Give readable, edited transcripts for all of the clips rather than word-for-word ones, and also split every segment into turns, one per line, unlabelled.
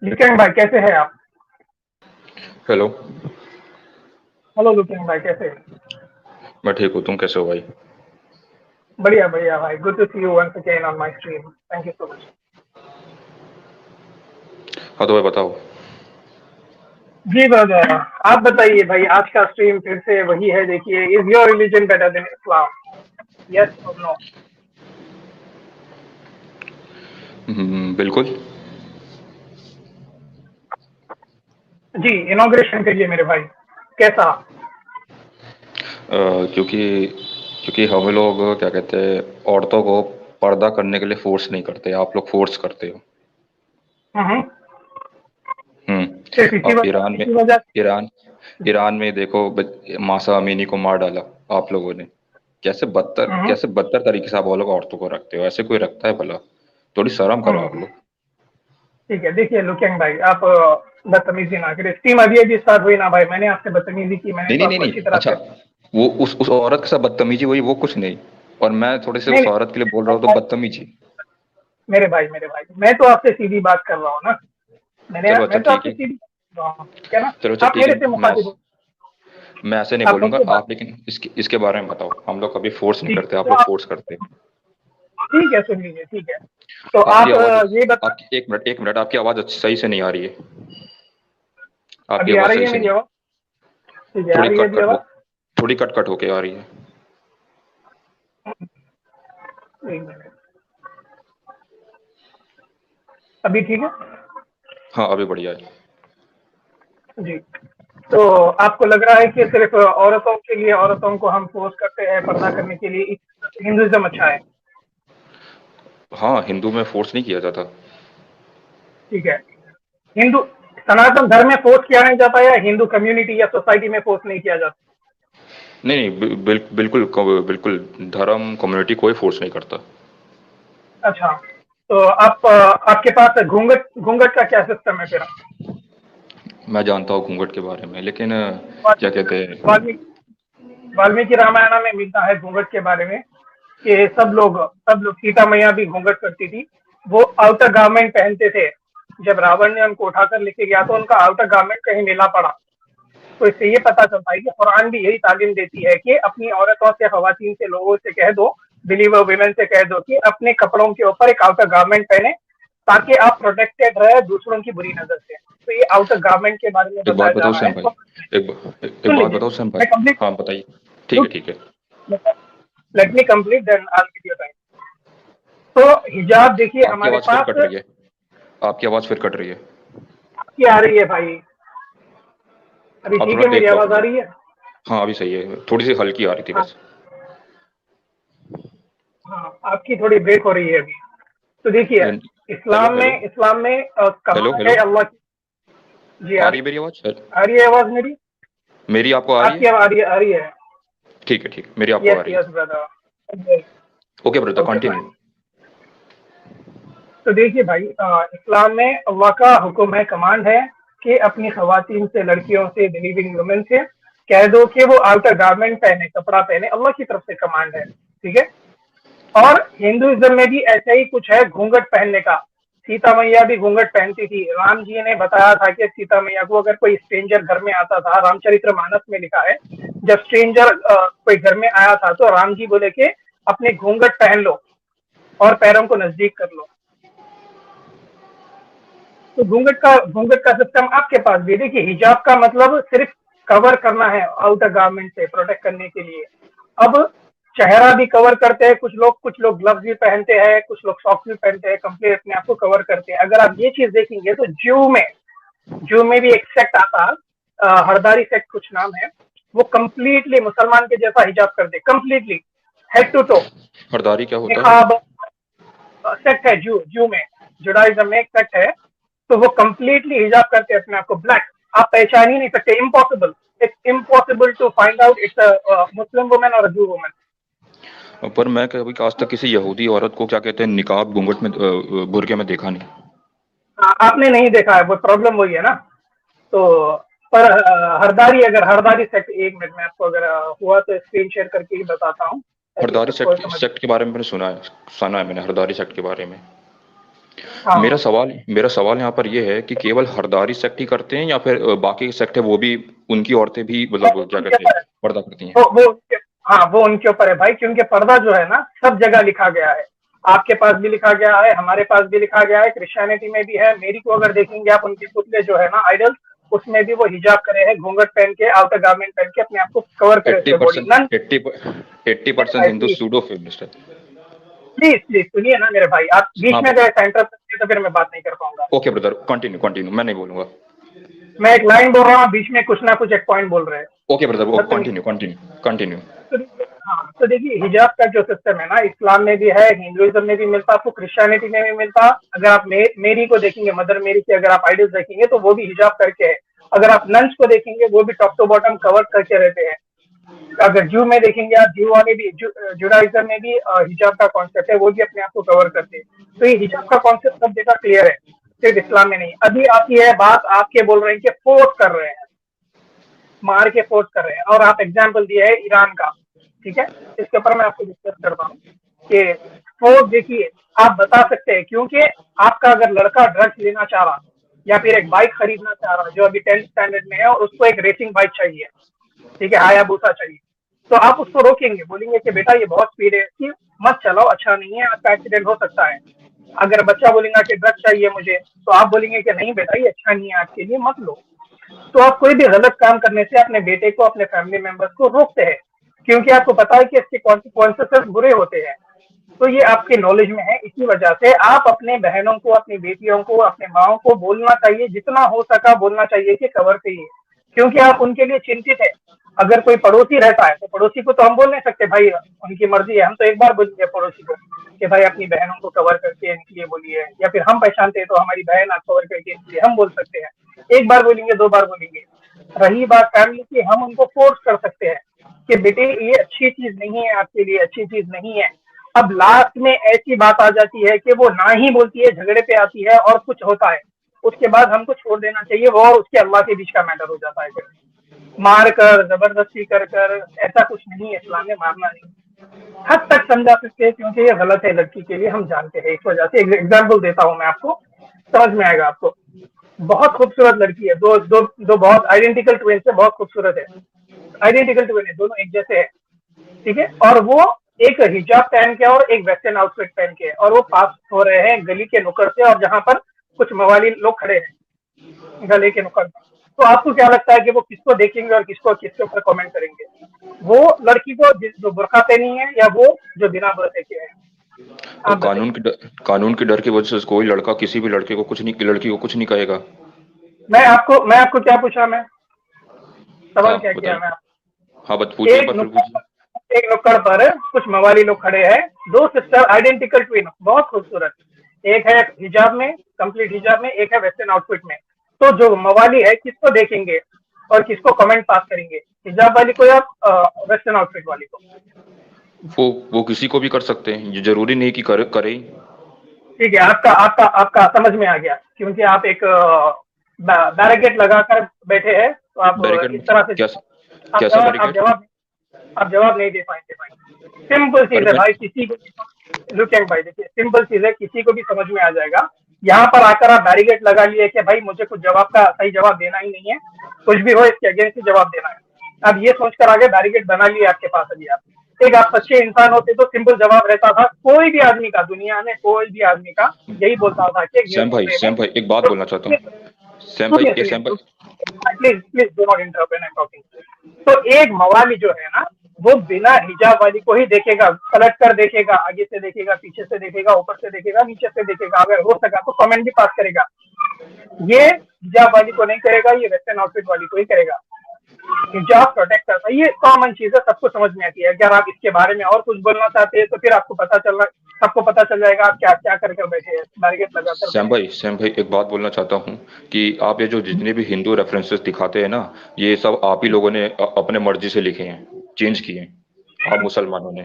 लुकेंग भाई कैसे हैं आप?
हेलो।
हेलो लुकेंग भाई कैसे हैं?
मैं ठीक हूँ, तुम कैसे हो भाई?
बढ़िया बढ़िया भाई, good to see you once again on my stream, thank you so much.
हाँ तो भाई बताओ।
जी ब्रदर, आप बताइए भाई, आज का स्ट्रीम फिर से वही है। देखिए, is your religion better than Islam? Yes और नो?
बिल्कुल।
जी, इनॉग्रेशन करिए मेरे भाई। कैसा?
क्योंकि क्योंकि हम लोग क्या कहते हैं, औरतों को पर्दा करने के लिए फोर्स नहीं करते, आप लोग फोर्स करते हो।
हम्म। सिर्फ
हम्म। अब ईरान में
इसी वजह।
ईरान ईरान में देखो, मासा अमीनी को मार डाला आप लोगों ने।
हम्म
कैसे बदतर तरीके से आप वो लोग औरतों को रखते हो, ऐसे कोई रखता है भला? थोड़ी शर्म करो आप
हम्म।
लोग।
ठीक है, देखिए लुकेंग भाई, आप बदतमीजी ना करें। स्ट्रीम अभी अभी स्टार्ट हुई ना भाई, मैंने आपसे बदतमीजी की? मैंने
नहीं
तो
नहीं नहीं
आपको
नहीं,
अच्छी तरह
अच्छा।
से।
वो उस औरत के साथ बदतमीजी हुई, वो कुछ नहीं। और मैं थोड़ी सी
नहीं
उस औरत के लिए बोल रहा हूँ तो
नहीं,
बदतमीजी।
मेरे भाई मैं तो आपसे सीधी बात कर रहा हूँ ना।
चलो अच्छा
मैं तो
ठीक
आपसे
है।
सीधी बात कर रहा हूँ, ठीक है ना?
चलो अच्छा
आप
ठीक
मेरे
है।
से मुखातिब हो।
मैं ऐसे नहीं
आप
बोलूंगा
मुझसे बात।
आप, लेकिन इसके बारे में बताओ। हम लोग कभी फोर्स नहीं
ठीक
करते,
है
आप
तो
लोग
आप।
फोर्स करते हैं।
ठीक है, सुन लीजिए, ठीक है। तो
आपकी
आप
आवाज
ये बता।
आपकी एक मिनट आपकी आवाज सही से नहीं आ रही है। आपकी
अभी आ
आवाज
रही
सही
है
से
मेरी
नहीं।
आवाज? ठीक है, आ
थोड़ी
रही है
कट
अभी
कट हो
आवाज?
थोड़ी कट कट होके आ रही है।
एक मिनट। अभी ठीक है?
हाँ अभी बढ़िया है।
जी। तो आपको लग रहा है कि सिर्फ औरतों के लिए, औरतों को हम फोर्स करते हैं पर्दा करने के लिए, हिंदुइज्म अच्छा है?
हाँ, हिंदू में फोर्स नहीं किया जाता।
ठीक है। हिंदू सनातन धर्म में फोर्स किया नहीं जाता, या हिंदू कम्युनिटी या सोसाइटी में फोर्स नहीं किया जाता?
नहीं नहीं, बिल्कुल बिल्कुल। धर्म कम्युनिटी कोई फोर्स नहीं करता।
अच्छा। तो आप आपके पास घूंघट घूंघट का क्या सिस्टम है फिर?
मैं जानता हूँ घूंघट के बारे में, लेकिन क्या कहते हैं।
वाल्मीकि वाल्मीकि रामायण में मिलता है घूंघट के बारे में, कि सब लोग सीता मैया भी घूंघट करती थी। वो आउटर गारमेंट पहनते थे। जब रावण ने उनको उठाकर लेके गया तो उनका आउटर गारमेंट कहीं नीला पड़ा। तो इससे ये पता चलता है कि कुरान भी यही तालीम देती है कि अपनी औरतों से, खवातीन से, लोगों से कह दो, बिलीवर विमेन से कह दो कि अपने कपड़ों के ऊपर एक आउटर गारमेंट पहने, ताकि आप प्रोटेक्टेड रहे दूसरों की बुरी नजर से। तो ये आउटर गारमेंट के बारे में
एक
बताया
बात
जा
बताओ
रहा
सैम
है।
भाई।
और
एक
सुन
बात
लीजिए,
बताओ सैम भाई।
मैं कंप्लीट
हाँ बताइए। ठीक है ठीक है।
Let me complete then I give you time. तो हिजाब देखिए
आपकी
हमारे
आवाज फिर
पास।
कट रही है। आपकी आवाज फिर कट रही है।
आपकी आ रही है भाई? अभी
आप
ठीक
थोड़ा
है, मेरी
देख लो
आवाज आ
अपना।
रही है?
हाँ अभी सही है, थोड़ी सी हल्की आ रही थी
हाँ।
बस।
हाँ, आपकी थोड़ी ब्रेक हो रही है अभी। तो देखिए,
हेलो हेलो
इस्लाम में
हेलो
कमाल
हेलो।
है अल्लाह की। जी,
आ रही है मेरी आवाज?
आ रही है आवाज मेरी?
मेरी आपको आ रही
आपकी
है?
आवाज आ रही है।
ठीक है ठीक है, मेरी आपको आ
यस
रही
यस
है।
Brother.
Okay brother,
okay
continue.
Fine. तो देखिए भाई, इस्लाम में अल्लाह का हुक्म है, कमांड है कि अपनी खवातीन से, लड़कियों से, बिलीविंग वुमेन से कह दो कि वो आउटर गारमेंट पहने, कपड़ा पहने। अल्लाह की तरफ से कमांड है, ठीक है। और हिंदुइज्म में भी ऐसा ही कुछ है, घूंघट पहनने का। सीता मैया भी घूंघट पहनती थी। राम जी ने बताया था कि सीता मैया को अगर कोई स्ट्रेंजर घर में आता था, रामचरितमानस में लिखा है, जब स्ट्रेंजर कोई घर में आया था तो राम जी बोले कि अपने घूंघट पहन लो और पैरों को नजदीक कर लो। तो घूंघट का सिस्टम आपके पास भी है। देखिए, हिजाब का मतलब सिर्फ कवर करना है, आउटर गारमेंट से प्रोटेक्ट करने के लिए। अब चेहरा भी कवर करते हैं कुछ लोग ग्लव्स भी पहनते हैं, कुछ लोग सॉक्स भी पहनते हैं, कंप्लीट अपने आप को कवर करते हैं। अगर आप ये चीज देखेंगे तो जू में भी एक सेक्ट आता, हरदारी सेक्ट कुछ नाम है। वो कंप्लीटली मुसलमान के जैसा हिजाब करते, कंप्लीटली हेड टू टो।
हरदारी क्या होता है?
निकाब सेक्ट है, जू में, जुडाइज्म में एक सेक्ट है। तो वो कंप्लीटली हिजाब करते हैं अपने आप को, ब्लैक। आप पहचान ही नहीं सकते, impossible. It's impossible to find out it's a Muslim women और अ जू वुमेन।
पर मैं कभी आज तक किसी यहूदी औरत को क्या कहते हैं निकाब घूंघट में बुर्के में देखा नहीं।
आपने नहीं देखा है, वो प्रॉब्लम वही है ना। तो पर हरदारी, अगर हरदारी सेक्ट, एक मिनट में आपको अगर हुआ तो स्क्रीन शेयर करके ही बताता हूँ, ताकि
हरदारी
सबको
सेक्ट
समझ।
सेक्ट के बारे में मैंने सुना है मैंने हरदारी सेक्ट के बारे में।
हाँ।
मेरा सवाल यहाँ पर ये है कि केवल हरदारी सेक्ट ही करते हैं या फिर बाकी के सेक्ट है वो भी, उनकी औरतें भी मतलब क्या
उनके
कहते हैं
ऊपर है।
पर्दा करती हैं?
वो हाँ, वो उनके ऊपर है भाई, क्योंकि पर्दा जो है ना सब जगह लिखा गया है। आपके पास भी लिखा गया है, हमारे पास भी लिखा गया है, क्रिश्चियनिटी में भी है। मेरी को अगर देखेंगे आप, उनके पुतले जो है ना आइडल, उसमें भी वो हिजाब करे हैं, घूंघट पहन के, आउटर गारमेंट पहन के अपने आप को कवर करे
एट्टी
हुए body.
Percent
none.
80% Hindu
please
pseudo feminist है।
प्लीज प्लीज सुनिए ना मेरे भाई, आप
हाँ
बीच में गए सेंटर तो फिर मैं बात नहीं कर पाऊंगा।
ओके ब्रदर, कंटिन्यू कंटिन्यू, मैं नहीं बोलूंगा।
मैं एक लाइन बोल रहा हूँ, बीच में कुछ ना कुछ एक पॉइंट बोल रहे हैं।
ओके ब्रदर, वो
बदतमीज।
Continue continue continue.
हाँ, तो देखिए हिजाब का जो सिस्टम है ना, इस्लाम में भी है, हिंदुइज्म में भी मिलता, आपको क्रिश्चियनिटी में भी मिलता। अगर आप मेरी को देखेंगे, मदर मेरी की अगर आप आइडल्स देखेंगे तो वो भी हिजाब करके है। अगर आप नंस को देखेंगे वो भी टॉप टू बॉटम कवर करके रहते हैं। अगर जू में देखेंगे आप, जू वाले भी जुडाइज्म में भी हिजाब का कॉन्सेप्ट है, वो भी अपने आप को कवर करते हैं। तो ये हिजाब का कॉन्सेप्ट सब जगह क्लियर है, सिर्फ इस्लाम में नहीं। अभी आप ये बात आपके बोल रहे हैं कि फोर्स कर रहे हैं, मार के फोर्स कर रहे हैं, और आप एग्जाम्पल दिया है ईरान का। ठीक है, इसके ऊपर मैं आपको डिस्कस करता हूँ कि फोर्स देखिए, आप बता सकते हैं क्योंकि आपका अगर लड़का ड्रग्स लेना चाह रहा या फिर एक बाइक खरीदना चाह रहा जो अभी 10th स्टैंडर्ड में है और उसको एक रेसिंग बाइक चाहिए, ठीक है, हायाबुसा चाहिए, तो आप उसको रोकेंगे, बोलेंगे कि बेटा ये बहुत स्पीड है इसकी, मत चलाओ, अच्छा नहीं है, आपका एक्सीडेंट हो सकता है। अगर बच्चा बोलेगा कि ड्रग्स चाहिए मुझे, तो आप बोलेंगे कि नहीं बेटा ये अच्छा नहीं है आपके लिए, मत लो। तो आप कोई भी गलत काम करने से अपने बेटे को, अपने फैमिली मेंबर्स को रोकते हैं, क्योंकि आपको पता है कि इसके कॉन्सिक्वेंसेस बुरे होते हैं। तो ये आपके नॉलेज में है, इसी वजह से आप अपने बहनों को, अपनी बेटियों को, अपने माओ को बोलना चाहिए, जितना हो सका बोलना चाहिए कि कवर चाहिए, क्योंकि आप उनके लिए चिंतित है। अगर कोई पड़ोसी रहता है तो पड़ोसी को तो हम बोल नहीं सकते भाई उनकी मर्जी है, हम तो एक बार बोलेंगे पड़ोसी को कि भाई अपनी बहनों को कवर करके निकलिए बोलिए, या फिर हम पहचानते हैं तो हमारी बहन आप कवर करके निकलिए, हम बोल सकते हैं, एक बार बोलेंगे, दो बार बोलेंगे। रही बात फैमिली की, हम उनको फोर्स कर सकते हैं कि बेटे ये अच्छी चीज नहीं है, आपके लिए अच्छी चीज नहीं है। अब लास्ट में ऐसी बात आ जाती है कि वो ना ही बोलती है, झगड़े पे आती है और कुछ होता है, उसके बाद हमको छोड़ देना चाहिए, वो और उसके अल्लाह के बीच का मैटर हो जाता है। फिर मार कर, जबरदस्ती कर कर, ऐसा कुछ नहीं है, इस्लाम में मारना नहीं। हद तक समझा सकते हैं क्योंकि ये गलत है लड़की के लिए, हम जानते हैं, इस वजह से एक एग्जाम्पल देता हूँ मैं आपको, समझ में आएगा आपको। बहुत खूबसूरत लड़की है, दो दो दो बहुत आइडेंटिकल ट्विंस है, बहुत खूबसूरत है, आइडेंटिकल ट्विन है, दोनों एक जैसे है। ठीक है, और वो एक हिजाब पहन के और एक वेस्टर्न आउटफिट पहन के, और वो पास हो रहे हैं गली के नुक्कड़ से, और जहां पर कुछ मवाली लोग खड़े हैं गले के नुक्कड़ पर। तो आपको क्या लगता है कि वो किसको देखेंगे और किसको किसके ऊपर कमेंट करेंगे? वो लड़की को जो बुर्का पहनी है, या वो जो बिना बुर्के के है?
और
आप बताइए।
कानून के डर की वजह से कोई लड़का किसी भी लड़की को कुछ नहीं कहेगा।
मैं आपको क्या पूछा, मैं
हाँ
सवाल क्या किया
बताइए।
मैं?
हाँ पूछिए, एक
एक
बार फिर
नुक्कड़
पूछिए।
एक नुक्कड़ पर कुछ मवाली लोग खड़े हैं, दो सिस्टर आइडेंटिकल ट्विन, बहुत खूबसूरत, एक है हिजाब में, कंप्लीट हिजाब में, एक है वेस्टर्न आउटफिट में। तो जो मवाली है किसको देखेंगे और किसको कमेंट पास करेंगे, हिजाब वाली को या वेस्टर्न आउटफिट वाली को?
वो किसी को भी कर सकते हैं, ये जरूरी नहीं कि करे ही।
ठीक है, आपका आपका आपका समझ में आ गया, क्योंकि आप एक बैरिकेड लगाकर बैठे हैं, तो आप
बैरिकेड
इस तरह से
क्या,
आप
कैसा
जवाब आप
बैरिकेड?
जवाब आप जवाब नहीं दे पाएंगे भाई। सिंपल
अरे
चीज है
मैं,
भाई, किसी को लुक एंड भाई, देखिए सिंपल चीज है, किसी को भी समझ में आ जाएगा। यहाँ पर आकर आप बैरिकेड लगा लिए कि भाई मुझे कुछ जवाब का सही जवाब देना ही नहीं है, कुछ भी हो इसके अगेंस्ट ही जवाब देना है। अब ये सोचकर आगे बैरिकेड बना लिए आपके पास। अभी आप एक आप सच्चे इंसान होते तो सिंपल जवाब रहता था, कोई भी आदमी का, दुनिया में कोई भी आदमी का यही बोलता था कि न्यूज़पेपर में।
सैम भाई एक बात बोलना चाहता हूँ।
सुनिए सुनिए,
सैम भाई।
Please please do not interrupt when I am talking. तो एक मवाली जो है ना, वो बिना हिजाब वाली को ही देखेगा, पलट कर देखेगा, आगे से देखेगा, पीछे से देखेगा, ऊपर से देखेगा, नीचे से देखेगा, अगर हो सका तो कमेंट भी पास करेगा। ये हिजाब वाली को नहीं करेगा, ये वेस्टर्न आउटफिट वाली को ही करेगा। हिजाब प्रोटेक्ट करता है, ये कॉमन चीज है, सबको समझ में आती है। अगर आप इसके बारे में और कुछ बोलना चाहते हैं तो फिर सबको पता चल जाएगा आप क्या क्या कर बैठे हैं, बैरिकेड लगाकर बैठे हैं।
सैम भाई एक बात बोलना चाहता हूँ कि आप ये जो जितने भी हिंदू रेफरेंसेस दिखाते हैं ना, ये सब आप ही लोगों ने अपने मर्जी से लिखे हैं, चेंज किए हैं, आप मुसलमानों ने।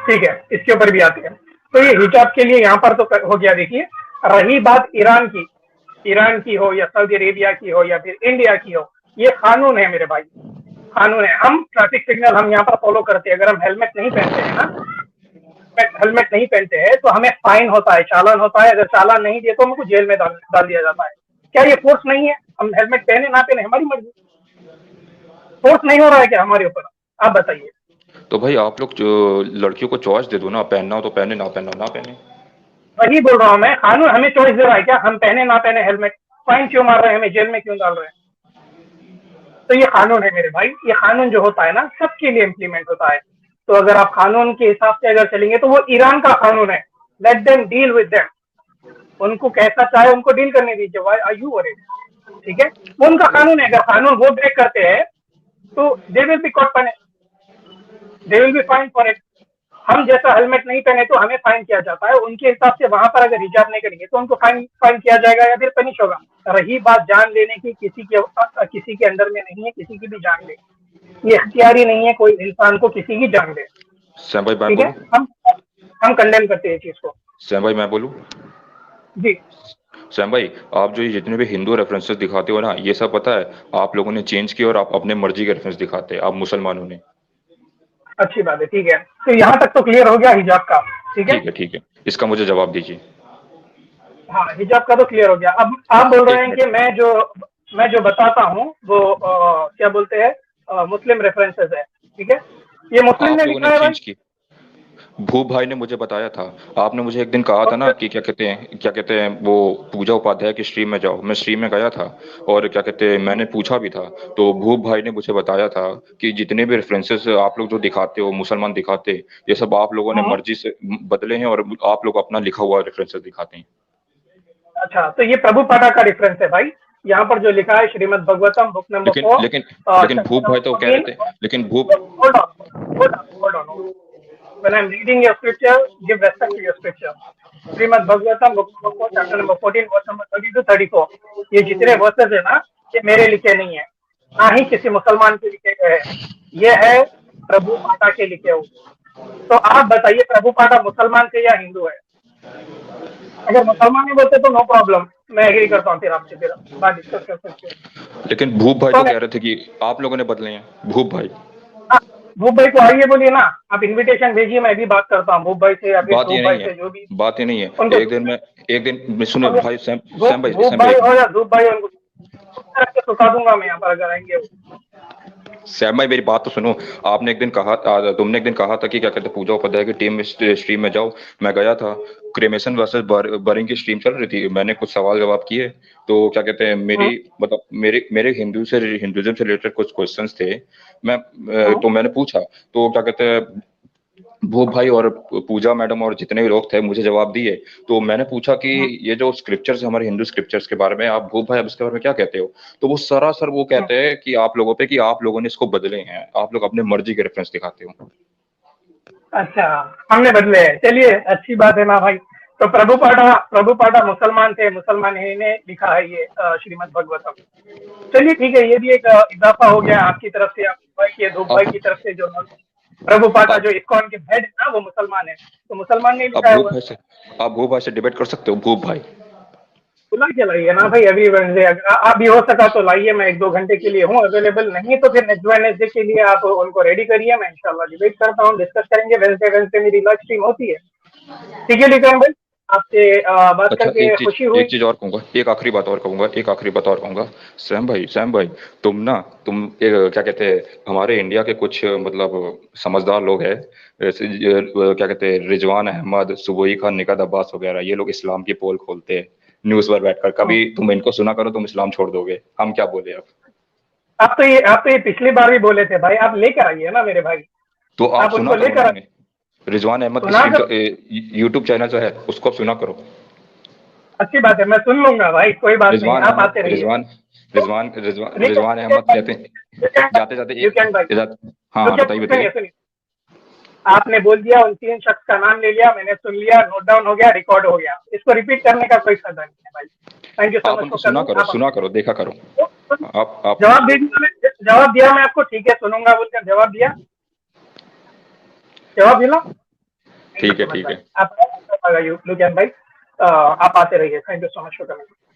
ठीक है, इसके ऊपर भी आते हैं। तो ये हिजाब के लिए यहाँ पर तो हो गया। देखिए, रही बात ईरान की हो या सऊदी अरेबिया की हो या फिर इंडिया की हो, ये कानून है मेरे भाई, कानून है। हम ट्रैफिक सिग्नल हम यहाँ पर फॉलो करते हैं, अगर हम हेलमेट नहीं पहनते हैं ना, हेलमेट नहीं पहनते हैं तो हमें फाइन होता है, चालान होता है। अगर चालान नहीं दिए तो हमको जेल में डाल दिया जाता है। क्या ये फोर्स नहीं है? हम हेलमेट पहने ना पहने हमारी मर्जी। फोर्स नहीं हो रहा है क्या हमारे ऊपर? आप बताइए।
तो भाई आप लोग जो लड़कियों को चॉइस दे दो ना, पहनना हो तो पहने, ना पहनना हो ना पहने।
वही बोल रहा हूँ मैं, कानून हमें चॉइस दे रहा है क्या? हम पहने ना पहने हेलमेट, फाइन क्यों मार रहे हैं हमें, जेल में क्यों डाल रहे हैं? तो ये कानून है मेरे भाई। ये कानून जो होता है ना सबके लिए इम्प्लीमेंट होता है। तो अगर आप कानून के हिसाब से अगर चलेंगे तो वो ईरान का कानून है। Let them deal with them. उनको कैसा चाहे उनको डील करने दीजिए। Why are you worried? ठीक है, वो उनका कानून है। अगर कानून वो ब्रेक करते हैं तो they will be caught punish, they will be fine for it. हम जैसा हेलमेट नहीं पहने तो हमें फाइन किया जाता है, उनके हिसाब से वहां पर अगर हिजाब नहीं करेंगे तो उनको फाइन फाइन किया जाएगा या फिर पनिश होगा। रही बात जान लेने की, किसी के अंदर में नहीं है किसी की भी जान ले। ये इख्तियारी नहीं है कोई इंसान को किसी की जान ले।
सैम भाई मैं
ठीक है,
बोलूं?
हम कंडेम करते हैं इस चीज को।
सैम भाई मैं बोलूं?
जी।
सैम भाई, आप जो ये जितने भी हिंदू रेफरेंसेस दिखाते हो ना, ये सब पता है आप लोगों ने चेंज किया और आप अपने मर्जी के रेफरेंस दिखाते हैं, आप मुसलमानों ने।
अच्छी बात है, ठीक है। तो यहाँ तक तो क्लियर हो गया हिजाब का। ठीक है।
ठीक है, ठीक है, इसका मुझे जवाब दीजिए।
हाँ, हिजाब का तो क्लियर हो गया। अब आप बोल रहे
एक
हैं
मिनट।
कि मैं जो बताता हूँ वो क्या बोलते हैं, मुस्लिम रेफरेंसेस है। ठीक है, ये मुस्लिम
आप
ने
लोगों ने
लिखा है भाई।
चेंज की। भूप भाई ने मुझे बताया था। आपने मुझे एक दिन कहा था ना कि क्या कहते हैं वो पूजा उपाध्याय की स्ट्रीम में जाओ, मैं स्ट्रीम में गया था। और क्या कहते हैं मैंने पूछा भी था। तो भूप भाई ने मुझे बताया था कि जितने भी रेफरेंसेस आप लोग जो दिखाते हो, मुसलमान दिखाते, ये सब आप लोगों ने
हम्म,
मर्जी से बदले हैं और आप लोग अपना लिखा हुआ रेफरेंसेस दिखाते हैं।
अच्छा, तो ये प्रभु पाठा का रेफरेंस है भाई। यहाँ पर जो लिखा है श्रीमद् भगवतम बुक नंबर
लेकिन
4,
लेकिन लेकिन
चैप्टर
भूप भाई
नंबर
तो कह रहे
14।
थे। लेकिन भूप
hold on, hold on. When I'm reading your scripture, give respect to your scripture. Shrimad Bhagavatam book number 4, chapter number 14, verse number 30 to 34। ये जितने वर्सेस है ना, ये मेरे लिखे नहीं है, ना ही किसी मुसलमान के लिखे गए हैं। ये है प्रभु पाठा के लिखे हुए। तो आप बताइए प्रभु पाठा मुसलमान थे या हिंदू है? अगर मुसलमान है बोलते तो नो प्रॉब्लम, मैं एग्री करता हूँ, फिर आपसे फिर बात डिस्कस कर सकते हो।
लेकिन भूप भाई तो
कौन है?
कह रहे थे कि आप लोगों ने बदले हैं, भूप भाई।
हाँ, भूप भाई को आइए बोलिए ना। आप इनविटेशन भेजिए, मैं भी बात करता हूँ भूप भाई से या फिर
बात
ध्रुव
ये
भाई
नहीं है।
से, जो भी
बात ये नहीं है।
उनको।
सुने भाई, सैम। सैम भाई,
भूप
सैम भाई,
भाई हो या ध्रुव भाई, उनको रख के सुखा दूंगा मैं यहाँ पर अगर आएंगे वो।
सैम भाई मेरी बात तो सुनो। आपने एक दिन कहा, तुमने एक दिन कहा था कि क्या कहते हैं पूजा उपाध्याय की टीम स्ट्रीम में जाओ। मैं गया था। क्रेमेशन वर्सेस बरिंग की स्ट्रीम चल रही थी, मैंने कुछ सवाल जवाब किए। तो क्या कहते हैं मेरी
हम्म,
मतलब मेरे हिंदुइज्म से रिलेटेड कुछ क्वेश्चंस थे।
हम्म,
तो मैंने पूछा। तो क्या कहते हैं वो भाई और पूजा मैडम और जितने भी लोग थे मुझे जवाब दिए। तो मैंने पूछा कि
हम्म,
ये जो स्क्रिप्चर्स है हमारे हिंदू स्क्रिप्चर्स के बारे में, आप भूप भाई अब इसके बारे में क्या कहते हो? तो वो सरासर वो
हम्म।
कहते हैं कि आप लोगों पे कि आप लोगों ने इसको बदले हैं, आप लोग अपने मर्जी के रेफरेंस दिखाते हो।
अच्छा, हमने बदले हैं, चलिए अच्छी बात है ना भाई। तो प्रभु पाठा मुसलमान थे, मुसलमान ही ने लिखा है ये श्रीमद् भगवतम। चलिए ठीक है, ये भी एक इजाफा हो गया आपकी तरफ से, आप भाई के ध्रुव भाई की
आप
तरफ से। जो प्रभु पाठा जो
आप
इस्कॉन के हेड है ना वो मुसलमान है, तो मुसलमान ने
आप
लिखा है
भूप
हुआ।
भाई से आप भूप भाई से डिबेट कर सकते हो, भूप भाई।
बुला के लाइए ना भाई एवरी वेडनेसडे, अगर आप भी हो सका तो लाइए। मैं 1-2 घंटे के लिए हूँ अवेलेबल, नहीं तो फिर नेक्स्ट वेडनेसडे के लिए आप उनको रेडी करिए। मैं इंशाल्लाह डिबेट करता हूँ, डिस्कस करेंगे। वेडनेसडे वेडनेसडे मेरी लाइव स्ट्रीम होती है। ठीक है लिटन भाई, आपसे बात
अच्छा,
करके खुशी हुई।
एक चीज और कहूंगा, एक आखिरी बात और कहूंगा। सैम भाई, क्या कहते हैं हमारे इंडिया के कुछ मतलब समझदार लोग हैं, जैसे क्या कहते हैं रिजवान अहमद, सुबोई खान, निकात अब्बास वगैरह, ये लोग इस्लाम की पोल खोलते हैं न्यूज पर बैठकर। कभी तुम इनको सुना करो, तुम इस्लाम छोड़ दोगे। हम क्या बोले अब?
आप तो ये पिछली बार भी बोले थे भाई, आप लेकर आइए ना मेरे भाई।
तो आप
आप
सुना
उनको
करो ना
लेकर
उन्हें। रिजवान अहमद की
सुना
स्ट्रीम
कर।
यूट्यूब चैनल जो है उसको आप सुना करो।
अच्छी बात है, मैं सुन लूंगा भाई, कोई बात नहीं,
रिजवान
आप
अहमद
आते रहिए।
रिजवान रिजवान रिजवान रिजवान
रिजन
अहमद कहते हैं
भाई,
जाते जाते
यू कैन भाई,
हाँ हाँ, बताइए
सुनिए
बताइए।
सुनिए। आपने बोल दिया, उन 3 शख्स का नाम ले लिया, मैंने सुन लिया, नोट डाउन हो गया, रिकॉर्ड हो गया। इसको रिपीट करने का कोई फायदा नहीं है भाई। थैंक यू सो
आप
मच
उनको
फॉर कमिंग। आप
सुना करो, देखा करो। आप
जवाब दिया मैं आपको, ठीक है सुनूंगा बोलकर जवाब दिया। जवाब दिला। थैंक यू
ठीक है,
सो मच
ठीक
भाई।
है।
आप यू कैन भाई, आप आते रहिए। Thank you so much for coming.